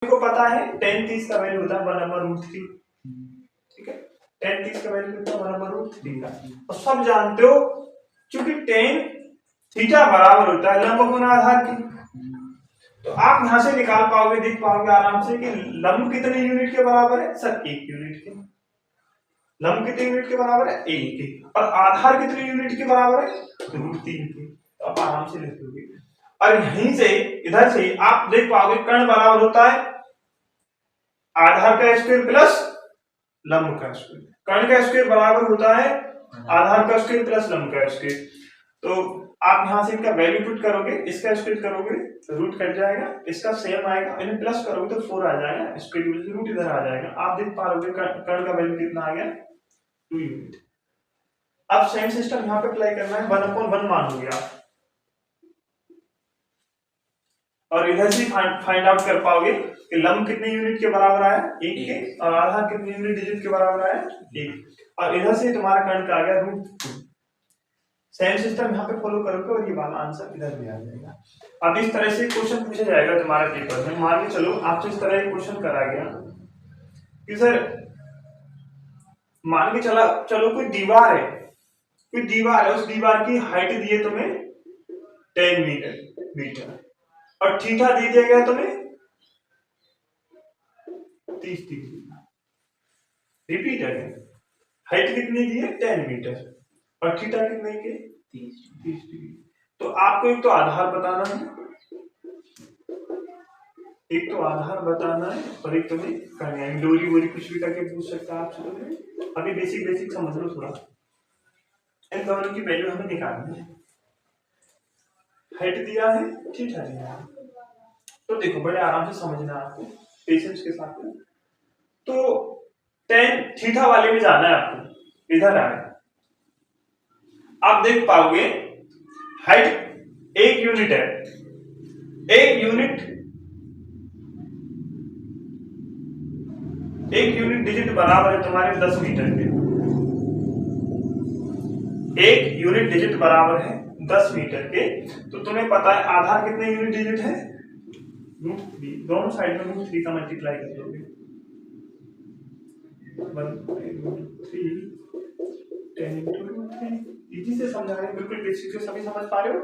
को पता है tan 30 का वैल्यू होता है 1/√3, ठीक है। tan 30 का वैल्यू कितना 1/√3 का। और सब जानते हो क्योंकि tan थीटा बराबर होता है लंब गुना आधार की, तो आप यहां से निकाल पाओगे, देख पाओगे आराम से कि लंब कितने यूनिट के बराबर है सर 1 यूनिट के। लंब कितने यूनिट के बराबर है 1 के, और आधार कितने यूनिट के बराबर है √3 के। तो आप आराम से लिख लोगे। और यहीं से इधर से आप देख पाओगे कर्ण बराबर होता है आधार का स्क्वायर प्लस लंब का स्क्वायर। कर्ण का स्क्वायर बराबर होता है आधार का स्क्वायर प्लस लंब का स्क्वायर। तो आप यहां से इनका वैल्यू पुट करोगे, इसका स्क्वायर करोगे तो रूट कट जाएगा, इसका सेम आएगा, इन्हें प्लस करोगे तो 4 आ जाएगा, स्क्वायर रूट इधर आ जाएगा। आप देख पा रहे हो कर्ण का वैल्यू कितना आ गया 2 यूनिट। अब सेम सिस्टम यहां पे अप्लाई करना है, 1/1 मान लोगे आप, और इधर से फाइंड आउट कर पाओगे कि लंब कितने यूनिट के बराबर आया 1 के, और आधार कितने यूनिट डिजिट के बराबर आया 1, और इधर से तुम्हारा कर्ण का आ गया √2। सेम सिस्टम यहाँ पे फॉलो करोगे और ये वाला आंसर इधर भी आ जाएगा। अब इस तरह से क्वेश्चन पूछा जाएगा तुम्हारा पेपर में। मान के चलो आपसे इस तरह एक क्वेश्चन करा गया कि सर मान के चलो कोई दीवार है, उस दीवार की हाइट दी है तुम्हें 10 मीटर और थीटा दी दिया गया तुम्हें 30 डिग्री। रिपीट है, हाइट कितनी दी है 10 मीटर और थीटा कितने के 30 डिग्री। तो आपको एक तो आधार बताना है, और एक तुम्हें करना है। डोरी वोरी कुछ भी करके पूछ सकता है आपसे। तो अभी बेसिक समझ लो थोड़ा। इन दोनों की वैल्यू हमें निकालनी है। हाइट दिया है, थीटा दिया है। तो देखो बड़े आराम से समझना है आपको, पेशेंस के साथ में। तो tan थीटा वाले में जाना है आपको, इधर आए आप देख पाओगे हाइट 1 यूनिट है, 1 यूनिट डिजिट बराबर है तुम्हारे 10 मीटर के। 1 यूनिट डिजिट बराबर है 10 मीटर के। तो तुम्हें पता है आधार कितने यूनिट डिजिट है √3, दोनों साइड में √3 का मल्टीप्लाई कर दोगे 1/√3 10 × √3। इजी से समझा रहे हैं, बिल्कुल बेसिक से सभी समझ पा रहे हो।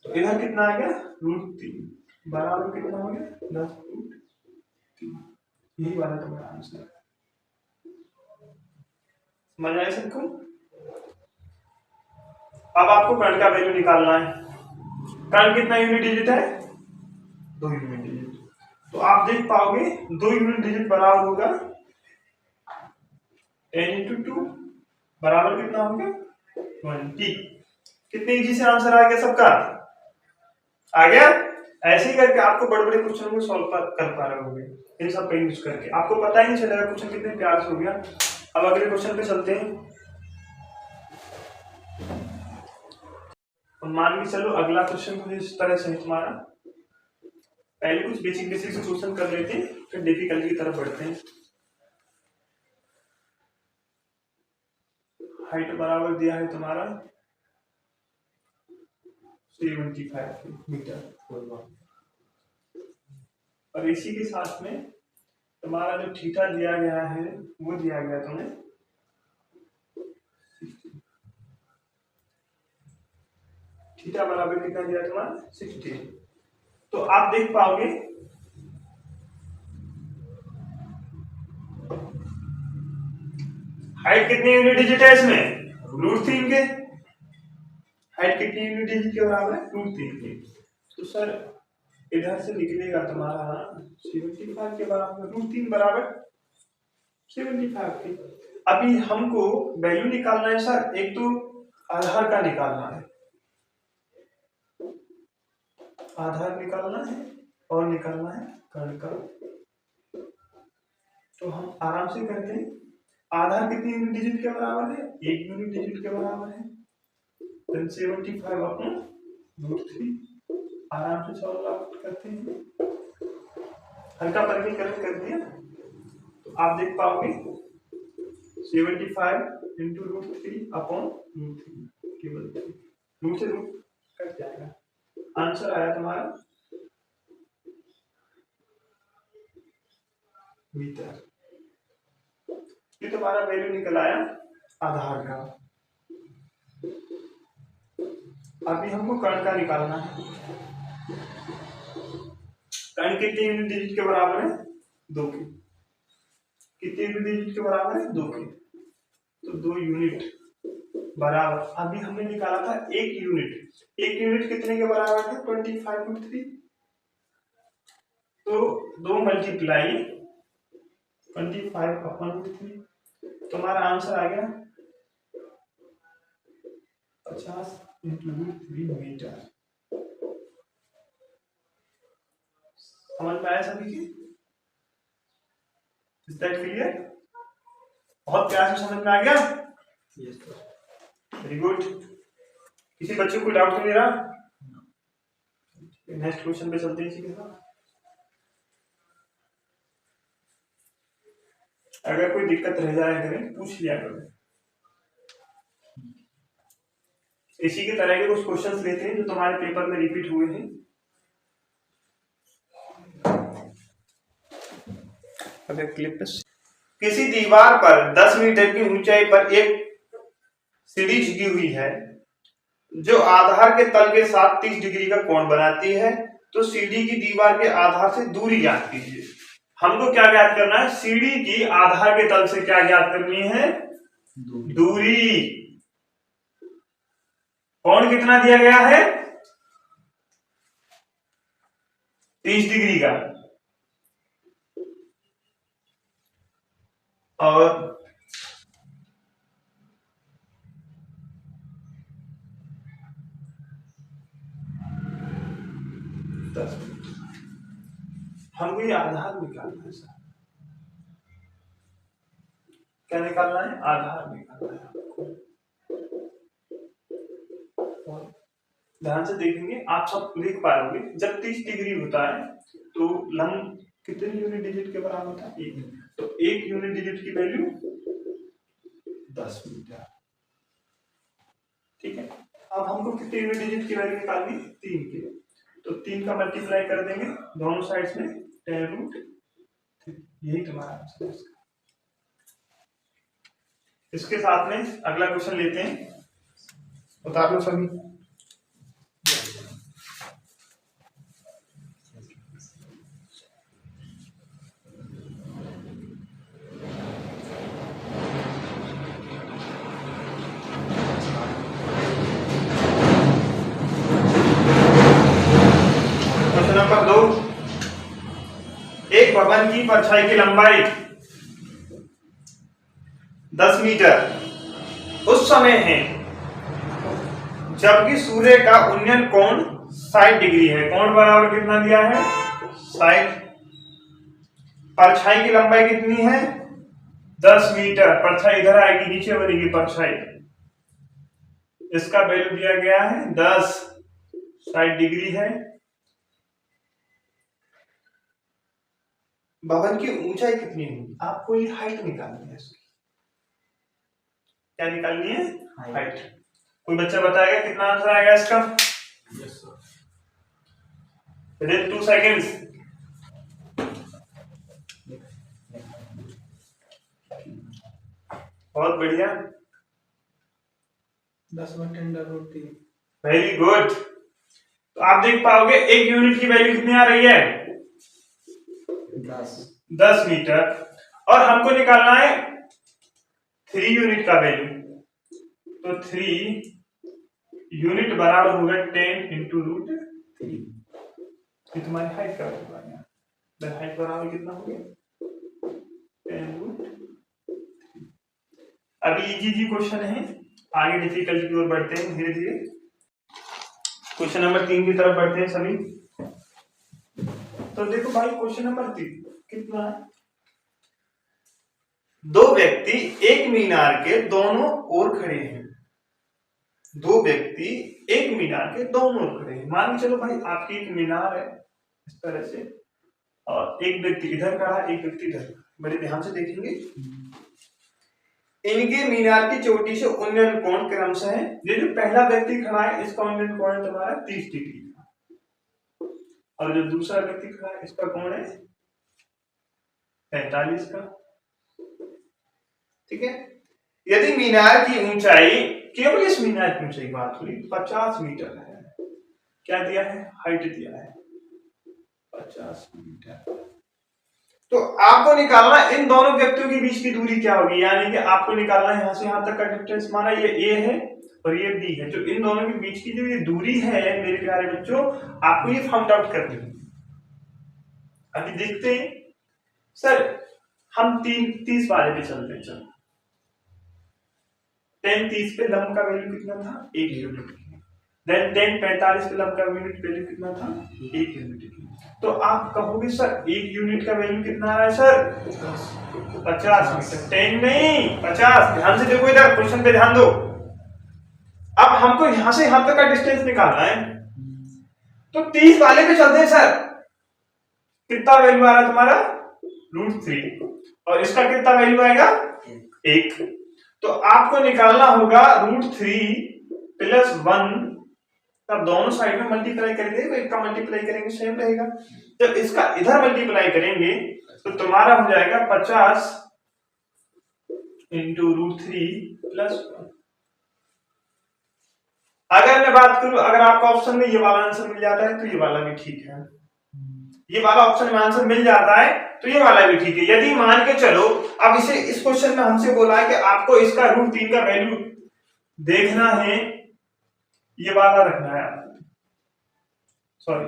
तो इधर कितना आ गया √3 बराबर कितना हो गया 10√3। यही वाला तुम्हारा आंसर है। समझ आया सबको। अब आपको कर्ण का वैल्यू निकालना है। कर्ण कितना यूनिट डिजिट है 2 यूनिट डिजिट। तो आप देख पाओगे 2 यूनिट डिजिट बराबर होगा 10 × 2 बराबर कितना हो गया 20। कितने इजी से आंसर आ गया सबका, आ गया। ऐसे ही करके आपको बड़े बड़े क्वेश्चन को सॉल्व कर पा रहे होंगे इन सब पे यूज करके, आपको पता ही नहीं चलेगा क्वेश्चन कितने प्यार से हो गया। अब अगले क्वेश्चन पे चलते हैं। और मान के चलो अगला क्वेश्चन कुछ इस तरह से तुम्हारा, पहले कुछ बेसिक से क्वेश्चन कर लेते हैं फिर डिफिकल्टी की तरफ बढ़ते हैं। हाइट बराबर दिया है तुम्हारा 75 मीटर, और इसी के साथ में तुम्हारा जो थीटा दिया गया है वो दिया गया तुम्हें थीटा बराबर कितना दिया तुम्हारा 60। तो आप देख पाओगे हाइट कितनी यूनिट डिजिट है इसमें √3 के। हाइट कितनी यूनिट डिजिट के बराबर है √3 के। तो सर इधर से निकलेगा तुम्हारा 75 के बराबर, √3 बराबर 75 के। अभी हमको वैल्यू निकालना है सर, एक तो आधार का निकालना है, आधार निकालना है और निकालना है कर्ण का। तो हम आराम से करते हैं। आधार कितनी यूनिट डिजिट के बराबर है 1 यूनिट डिजिट के बराबर है, 75 अपॉन √3। आराम से सॉल्व आउट करते हैं, हल्का वर्गीकरण कर दिया। तो आप देख पाओगे 75 × √3 अपॉन √3 केवल 3, रूट से रूट कट जाएगा। आंसर आया तुम्हारा मीटर। ये तुम्हारा वैल्यू निकल आया आधार का। अभी हमको कर्ण का निकालना है। कर्ण कितने यूनिट डिजिट के बराबर है? 2 के। कितने यूनिट डिजिट के बराबर है? 2 के। तो 2 यूनिट बराबर, अभी हमने निकाला था 1 यूनिट। 1 यूनिट कितने के बराबर है? 25/3। तो 2 मल्टीप्लाई 25/3, तुम्हारा आंसर आ गया 50 × 3 मीटर। समझ में आया सभी की? Is that clear? बहुत प्यार से समझ में आ गया? Yes sir. Very good. किसी बच्चे को डाउट तो नहीं रहा? नेक्स्ट क्वेश्चन पे चलते हैं इसी के साथ। अगर कोई दिक्कत रह जाए करें पूछ लिया करो। इसी के तरह के कुछ क्वेश्चंस लेते हैं जो तुम्हारे पेपर में रिपीट हुए हैं। अगर क्लिप किसी दीवार पर 10 मीटर की ऊंचाई पर एक सीढ़ी झुकी हुई है जो आधार के तल के साथ 30 डिग्री का कोण बनाती है, तो सीढ़ी की दीवार के आधार से दूरी ज्ञात कीजिए। हमको क्या ज्ञात करना है? सीढ़ी की आधार के तल से क्या ज्ञात करनी है? दूरी। कोण कितना दिया गया है? 30 डिग्री का। और हमको ये आधार निकालना है सर। क्या निकालना है? आधार निकालना है। ध्यान से देखेंगे आप सब लिख पाओगे। जब 30 डिग्री होता है तो लंब कितने यूनिट डिजिट के बराबर होता है? 1। तो 1 यूनिट डिजिट की वैल्यू 10 मीटर। ठीक है। अब हमको कितने यूनिट डिजिट की वैल्यू निकालनी? 3 की। तो 3 का मल्टीप्लाई कर देंगे दोनों साइड्स में 10√3। यही तुम्हारा आंसर है। इसके साथ में अगला क्वेश्चन लेते हैं। उतार लो सभी। Question number 2। एक भवन की परछाई की लंबाई 10 मीटर उस समय है जबकि सूर्य का उन्नयन कोण 60 डिग्री है। कोण बराबर कितना दिया है? 60। परछाई की लंबाई कितनी है? 10 मीटर। परछाई इधर आएगी, नीचे बनेगी परछाई। इसका वैल्यू दिया गया है 10, 60 डिग्री है। भवन की ऊंचाई कितनी होगी? आपको ये हाइट निकालनी है। इसकी क्या निकालनी है? हाइट। कोई बच्चा बताएगा कितना आंसर आएगा इसका? Yes sir. Within 2 seconds. बहुत बढ़िया। 10/10√3। Very good. तो आप देख पाओगे 1 यूनिट की वैल्यू कितनी आ रही है? 10 मीटर। और हमको निकालना है 3 यूनिट का वैल्यू। तो 3 यूनिट बराबर होगा 10 × √3। ये तुम्हारी हाइट का वैल्यू आ गया। हाइट बराबर कितना हो गया? 10√3। अभी इजी क्वेश्चन है, आगे डिफिकल्टी की ओर बढ़ते हैं धीरे धीरे। क्वेश्चन नंबर 3 की तरफ बढ़ते हैं सभी। तो देखो भाई क्वेश्चन नंबर 3 कितना है? 2 व्यक्ति एक मीनार के दोनों ओर खड़े हैं। 2 व्यक्ति एक मीनार के दोनों ओर खड़े हैं। मान के चलो भाई आपकी एक मीनार है इस तरह से, और एक व्यक्ति इधर खड़ा है, एक व्यक्ति इधर। बड़े ध्यान से देखेंगे। इनके मीनार की चोटी से उन्नयन कोण क्रमशः है। ये जो पहला व्यक्ति खड़ा है इसका उन्नयन कोण है तुम्हारा 30 डिग्री का, और जो दूसरा व्यक्ति खड़ा है इसका कोण है 45 का, ठीक है। यदि मीनार की ऊंचाई, केवल इस मीनार की ऊंचाई बात हुई, 50 मीटर है। क्या दिया है? हाइट दिया है 50 मीटर। तो आपको निकालना इन दोनों व्यक्तियों के बीच की दूरी क्या होगी, यानी कि आपको निकालना है यहां से यहां तक का डिस्टेंस, माना ये ए है और ये बी है, जो इन दोनों के बीच की जो ये दूरी है मेरे प्यारे बच्चों, आपको ये फाइंड आउट करनी है। अभी देखते हैं सर, हम 30 वाले पे चलते हैं। चलो 10-30 पे लंब का वैल्यू कितना था? 1 यूनिट। देन 10-45 पे लंब का यूनिट वैल्यू कितना था? 1 यूनिट। तो आप कहोगे सर 1 यूनिट का वैल्यू कितना है सर? 50 मीटर। 10 नहीं 50। ध्यान से देखो, इधर क्वेश्चन पे ध्यान दो। अब हमको यहां से यहां तक का डिस्टेंस निकालना है, तो 30 वाले पे चलते हैं सर। कितना वैल्यू आ रहा है तुम्हारा? √3। और इसका कितना वैल्यू आएगा? 1। तो आपको निकालना होगा √3 + 1। तब दोनों साइड में मल्टीप्लाई करेंगे, तो एक का मल्टीप्लाई करेंगे सेम रहेगा। जब इसका इधर मल्टीप्लाई करेंगे तो तुम्हारा हो जाएगा 50 × √3 + 1। अगर मैं बात करूं, अगर आपको ऑप्शन में ये वाला आंसर मिल जाता है तो ये वाला भी ठीक है। ये वाला ऑप्शन में आंसर मिल जाता है तो ये वाला भी ठीक है। यदि मान के चलो, अब इसे इस क्वेश्चन में हमसे बोला है कि आपको इसका √3 का वैल्यू देखना है, ये वाला रखना है आपको, सॉरी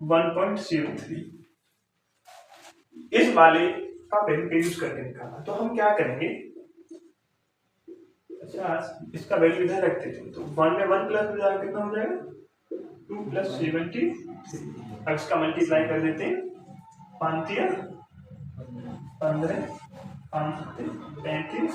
1.03 इस वाले का वैल्यू यूज करके निकालना। तो हम क्या करेंगे, अच्छा इसका वैल्यू इधर रखते थे, तो 1 में 1 प्लस हो जाएगा, कितना हो जाएगा? 2 + 73। अब इसका मल्टीप्लाई कर देते हैं, 5 × 15, 5 × 35,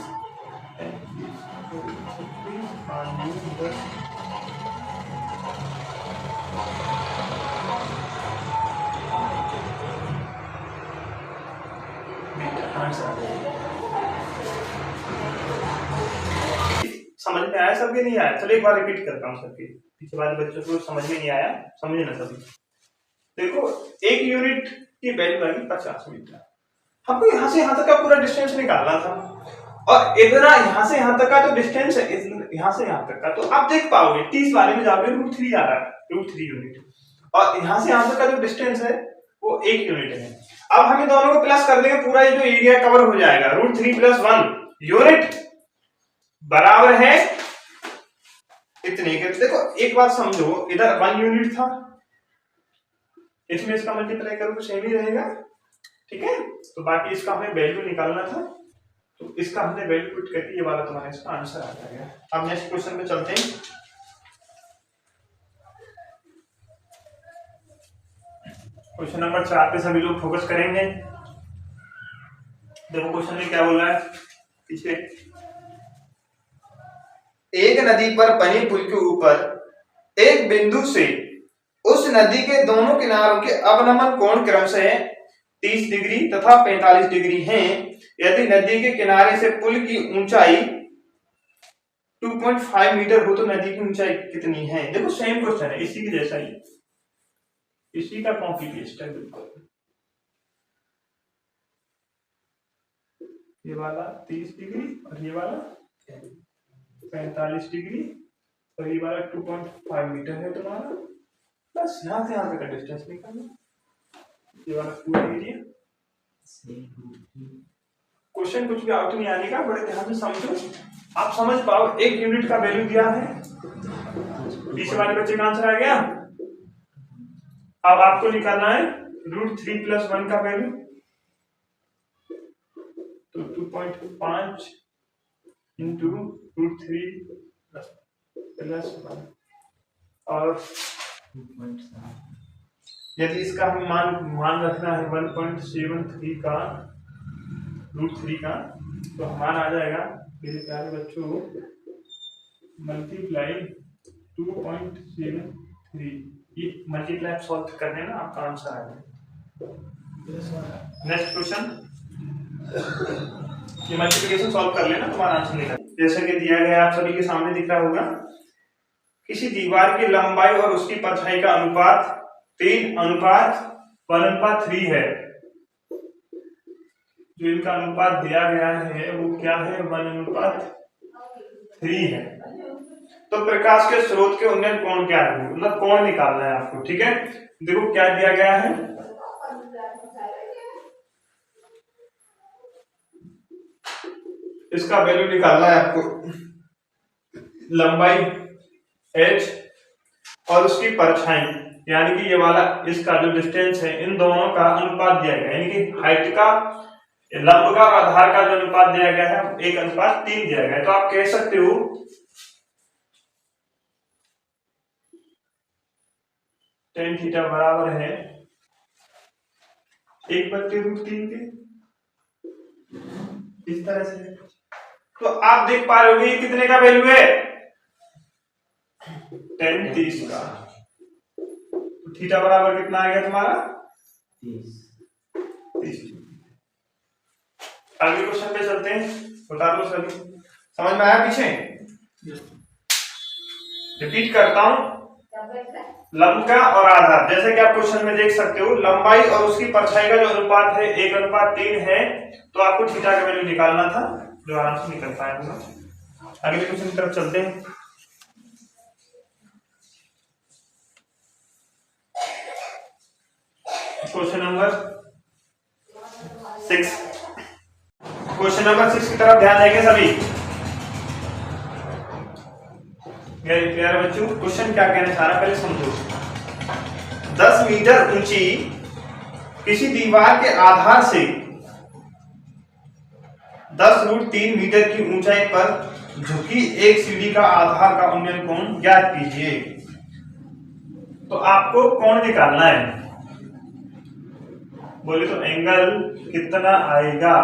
समझ में आया सबके? नहीं आया? चलो एक बार रिपीट करता हूँ सबके, पीछे वाले बच्चों को समझ में नहीं आया, समझे ना सभी। देखो 1 यूनिट की वैल्यू आएगी 50 मीटर। हमको यहां से यहां तक का पूरा डिस्टेंस निकालना था, और इतना यहां से यहां तक का तो डिस्टेंस है, यहां से यहां तक का। तो आप देख पाओगे 30 वाले में जाओगे √3 आ रहा है, √3 यूनिट, और यहां से यहां तक का जो डिस्टेंस है वो 1 यूनिट है। अब हम इन दोनों को प्लस कर देंगे, पूरा ये जो एरिया कवर हो जाएगा। √3 + 1 यूनिट बराबर है इतने के। देखो एक बात समझो, इधर 1 यूनिट था, इसमें इसका मल्टीप्लाई करो तो सेम ही रहेगा, ठीक है। तो बाकी इसका हमें वैल्यू निकालना था, तो इसका हमने वैल्यू पुट करके ये वाला तुम्हारा इसका आंसर आ जाएगा। अब नेक्स्ट क्वेश्चन पे चलते हैं। क्वेश्चन नंबर 4 पे सभी लोग फोकस करेंगे। देखो क्वेश्चन में क्या बोल रहा है पीछे, एक नदी पर बने पुल के ऊपर एक बिंदु से उस नदी के दोनों किनारों के अवनमन कोण क्रमशः 30 डिग्री तथा 45 डिग्री हैं। यदि नदी के किनारे से पुल की ऊंचाई 2.5 मीटर हो तो नदी की ऊंचाई कितनी है? देखो सेम क्वेश्चन है, इसी के जैसा ही, इसी का कॉपी पेस्ट है बिल्कुल। ये वाला 30 डिग्री और ये वाला 45 डिग्री और ये वाला 2.5 मीटर है तुम्हारा। बस यहां से यहां तक का डिस्टेंस निकालना, ये वाला पूरा एरिया। क्वेश्चन कुछ भी आउट नहीं आने का, बड़े ध्यान से समझो, आप समझ पाओ। 1 यूनिट का वैल्यू दिया है, पीछे वाले बच्चे का आंसर आ गया। अब आपको निकालना है √3 + 1 का वैल्यू, तो 2.5 × √3 + 1 और 2.7। यदि इसका हम मान रखना है 1.73 का √3 का, तो हमारा आ जाएगा मेरे प्यारे बच्चों मल्टीप्लाई 2.73। ये मल्टीप्लाई सॉल्व करने ना आपका आंसर आ जाएगा। नेक्स्ट क्वेश्चन, ये मल्टीप्लिकेशन सॉल्व कर लेना, तुम्हारा आंसर निकल। जैसे कि दिया गया आप सभी के सामने दिख रहा होगा, किसी दीवार की लंबाई और उसकी परछाई का अनुपात 3:1:3 है। जो इनका अनुपात दिया गया है वो क्या है, 1:3 है। तो प्रकाश के स्रोत के उन्नयन कोण क्या है, मतलब कोण निकालना है आपको, ठीक है। देखो क्या दिया गया है, इसका वैल्यू निकालना है आपको, लंबाई h और उसकी परछाई, यानी कि ये वाला इसका जो डिस्टेंस है, इन दोनों का अनुपात दिया गया है, यानी कि हाइट का, लंब का और आधार का जो अनुपात दिया गया है 1:3 दिया गया है। तो आप कह सकते हो tan थीटा बराबर है 1/√3 के, इस तरह से। तो आप देख पा रहे हो ये कितने का वैल्यू है, tan 30 का। तो थीटा बराबर कितना आ गया तुम्हारा 30। अगले क्वेश्चन पे चलते हैं, बता दो सभी, समझ में आया पीछे? रिपीट करता हूं, लंब का और आधार, जैसे कि आप क्वेश्चन में देख सकते हो, लंबाई और उसकी परछाई का जो अनुपात है 1:3 है, तो आपको थीटा का वैल्यू निकालना था, जो आराम से निकल पाएगा। अगले क्वेश्चन की तरफ चलते हैं। क्वेश्चन नंबर 6, क्वेश्चन नंबर 6 की तरफ ध्यान देंगे सभी मेरे प्यारे बच्चों। क्वेश्चन क्या कहना चाह रहा है पहले समझो। 10 मीटर ऊंची किसी दीवार के आधार से 10√3 मीटर की ऊंचाई पर झुकी एक सीढ़ी का आधार का उन्नयन कोण ज्ञात कीजिए। तो आपको कोण निकालना है, बोले तो एंगल कितना आएगा,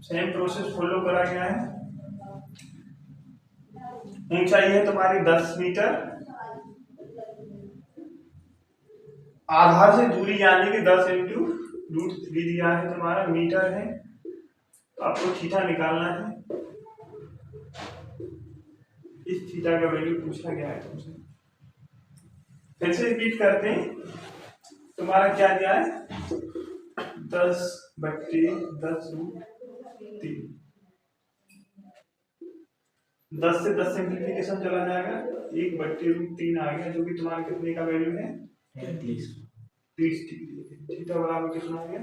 सेम प्रोसेस फॉलो करा गया है। ऊंचाई है तुम्हारी 10 मीटर, आधार से दूरी यानी कि 10 × √3 दिया है तुम्हारा, मीटर है। तो आपको थीटा निकालना है, इस थीटा का वैल्यू पूछा गया है तुमसे। फिर से रिपीट करते हैं, तुम्हारा क्या दिया है 10/10√3, 10 से 10 सिंप्लीफिकेशन चला जाएगा, 1/√3 आ गया, जो कि तुम्हारा कितने का वैल्यू है 30 डिग्री। थीटा बराबर कितना हो गया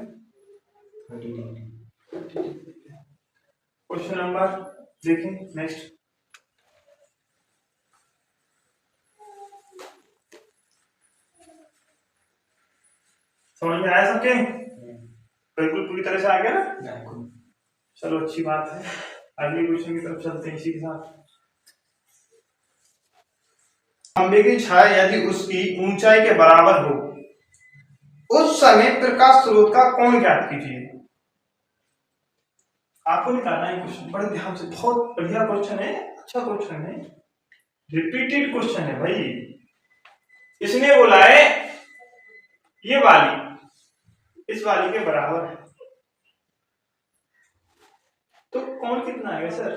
30 डिग्री। क्वेश्चन नंबर देखें नेक्स्ट। समझ में आया सबके? बिल्कुल पूरी तरह से आ गया ना? चलो अच्छी बात है, अगले क्वेश्चन की तरफ चलते हैं इसी के साथ। खंभे की छाया यदि उसकी ऊंचाई के बराबर हो, उस समय प्रकाश स्रोत का कोण ज्ञात कीजिए। आपको निकालना है क्वेश्चन, बड़े ध्यान से, बहुत बढ़िया क्वेश्चन है, अच्छा क्वेश्चन है, रिपीटेड क्वेश्चन है भाई। इसने बोला है ये वाली इस वाली के बराबर है, तो कोण कितना आएगा सर?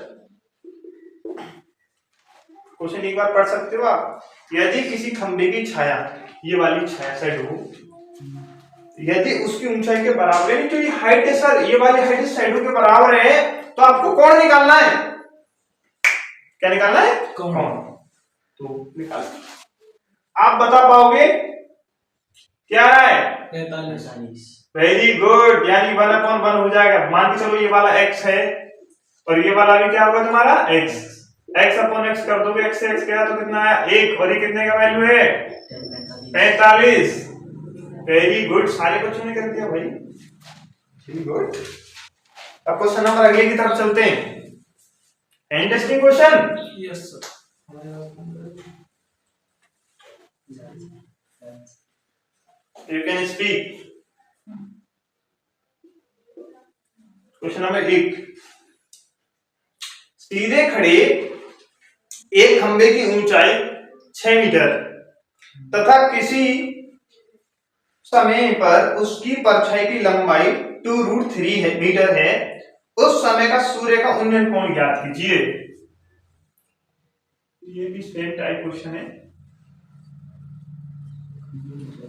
क्वेश्चन एक बार पढ़ सकते हो आप। यदि किसी खंभे की छाया, ये वाली छाया साइड हो, यदि उसकी ऊंचाई के बराबर है, तो ये हाइट है सर, ये वाली हाइट साइडों के बराबर है, तो आपको कोण निकालना है। क्या निकालना है? कोण। तो निकाल, आप बता पाओगे क्या है? 45। वेरी गुड, यानी 1/1 हो जाएगा। मान के चलो ये वाला x है और ये वाला भी क्या होगा तुम्हारा x, x/x कर दोगे, x से x गया तो कितना आया 1, और ये कितने का वैल्यू है 45। वेरी गुड, सारे क्वेश्चन ने कर दिया भाई, वेरी गुड। अब क्वेश्चन नंबर अगले की तरफ चलते हैं। Interesting question. Yes sir. You can speak. Question number 1, सीधे खड़े एक खंबे की ऊंचाई 6 मीटर तथा किसी समय पर उसकी परछाई की लंबाई 2√3 मीटर है, उस समय का सूर्य का उन्नयन कोण ज्ञात कीजिए। ये भी सेम टाइप क्वेश्चन है।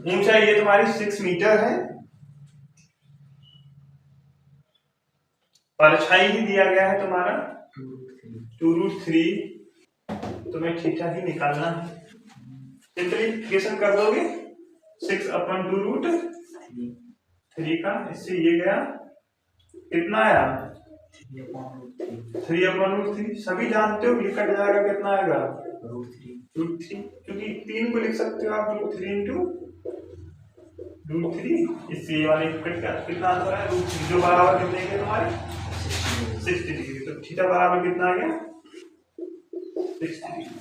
ऊंचाई ये तुम्हारी 6 मीटर है, परछाई ही दिया गया है तुम्हारा 2√3, तुम्हें थीटा ही निकालना है। सिंप्लीफिकेशन कर दोगे 6/2√3 का, इससे ये गया कितना आया 3/√3। सभी जानते हो ये कट जाएगा, कितना आएगा √3, क्योंकि 3 को लिख सकते हो आप √3 इससे ये वाले कितना आता है √3, जो बराबर कितने के तुम्हारे 60 डिग्री। तो थीटा बराबर कितना आ गया 60 डिग्री।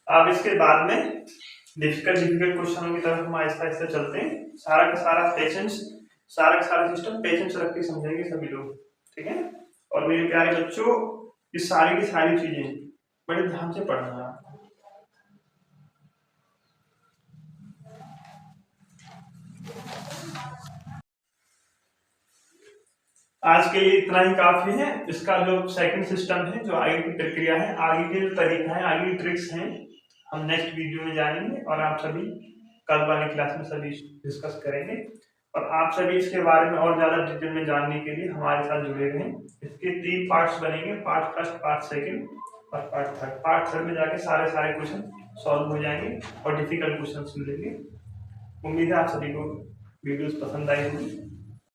अब इसके बाद में डिफिकल्ट क्वेश्चनों की तरफ हम आहिस्ता आहिस्ता चलते हैं। सारा का सारा पेशेंस, सारा का सारा सिस्टम पेशेंस रख के समझेंगे सभी लोग, ठीक है। और मेरे प्यारे बच्चों, ये सारी की सारी चीजें बड़े ध्यान से पढ़ना है। आज के लिए इतना ही काफी है। इसका जो सेकंड सिस्टम है, जो आगे की प्रक्रिया है, आगे के जो तरीका है, आगे की ट्रिक्स हैं, हम नेक्स्ट वीडियो में जानेंगे और आप सभी कल वाली क्लास में सभी डिस्कस करेंगे। और आप सभी इसके बारे में और ज्यादा डिटेल में जानने के लिए हमारे साथ जुड़े रहें। इसके 3 पार्ट्स बनेंगे, पार्ट फर्स्ट, पार्ट सेकंड और पार्ट थर्ड। पार्ट थर्ड में जाके सारे क्वेश्चन सॉल्व हो जाएंगे और डिफिकल्ट क्वेश्चन मिलेंगे। उम्मीद है आप सभी को वीडियोस पसंद आई होगी।